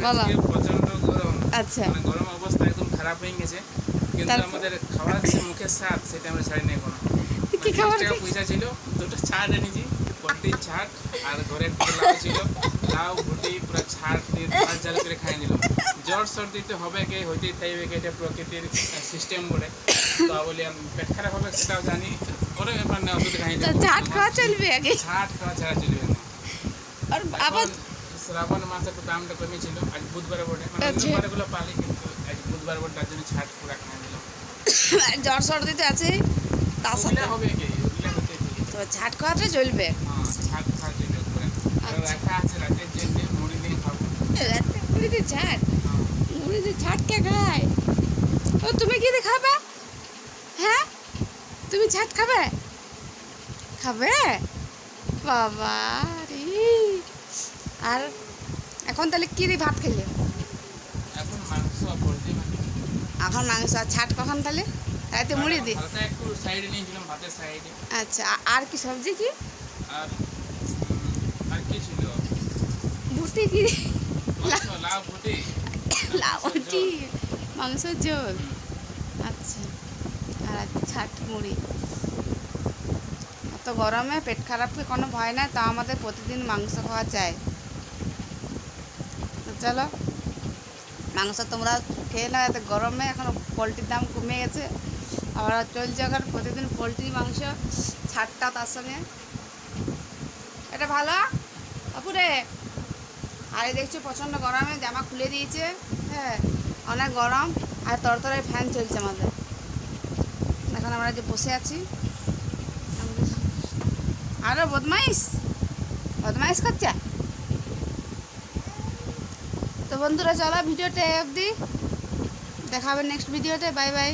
বলো। আজকে প্রচন্ড গরম। আচ্ছা। মানে গরম অবস্থা একদম খারাপ হয়ে গেছে, কিন্তু আমাদের খাওয়ার যে মুখের স্বাদ সেটা আমরা ছাড়িনি এখনো। কি 30 খাবার টাকা পয়সা ছিল, দুটো ছাট এনেছি, পোলট্রির ছাট, আর ঘরে একটু লাউ ছিল, লাউ ভুটি পুরো ছাট দিয়ে ঝাল ঝাল করে খাই নিলাম। জ্বর সর্দি তো হবে, কে হইতেই থাকবে, এটা প্রকৃতির সিস্টেম বলে। তো বলি পেট খারাপ হবে সেটাও জানি, পরে ব্যাপার না, ওষুধ খাই তো ঝাট খাওয়া চলবে আগে। ছাট খাওয়া ছাড়া চলবে না। আর আবার এখন শ্রাবণ মাসে একটু দামটা কমেছিল, আজ বুধবার বটে, মানে অন্য আচ্ছা। বারগুলো পালি, কিন্তু আজ বুধবার বটে, তার জন্য ছাট পুরা খাই দিলাম। জ্বর সর্দি তো আছে তার সাথে, ওগুলা হবে কি, ওগুলা হতে থাকবে। তো ঝাট খাওয়াটা চলবে। হ্যাঁ, ছাট খাওয়া চলবে পুরা। আর আচ্ছা। রাখা আছে রাতের জন্য, মুড়ি দিয়ে খাবো। রাতে মুড়িতে ঝাট, হ্যাঁ। মুড়িতে ঝাট কে খায়? ও তুমি কি দিয়ে খাবে? হ্যাঁ, তুমি ঝাট খাবে? খাবে বাবা রে। আর এখন তাহলে কি দিয়ে ভাত খেলে? এখন মাংস পোলট্রি মাংস। এখন মাংস আর ছাট কখন তাহলে? রাতে মুড়ি দি। হালকা একটু সাইডে নিয়েছিলাম, ভাতের সাইডে। আচ্ছা, আর কি সবজি কি? আর আর কি ছিল? ভুটি কি? মাংস, লাউ ভুটি, লাউটি, মাংসের ঝোল। আচ্ছা, আর আজকে ছাট মুড়ি। এত গরমে পেট খারাপকে কোনো ভয় নাই, তা আমাদের প্রতিদিন মাংস খাওয়া চাই। তো চলো, মাংস তোমরা খেয়ে নাও, এত গরমে এখন পোলট্রির দাম কমে গেছে, আবার চলছে এখন প্রতিদিন পোলট্রি মাংস, ছাটটা তার সঙ্গে। এটা ভালো অপুরে। আর এই দেখছি প্রচণ্ড গরমে জামা খুলে দিয়েছে, হ্যাঁ অনেক গরম, আর তরতরায় ফ্যান চলছে আমাদের। এখন আমরা যে বসে আছি, আরও বদমাইশ বদমাইশ করছে। তো বন্ধুরা চলো, ভিডিওটা অবধি, দেখা হবে নেক্সট ভিডিওতে। Bye bye.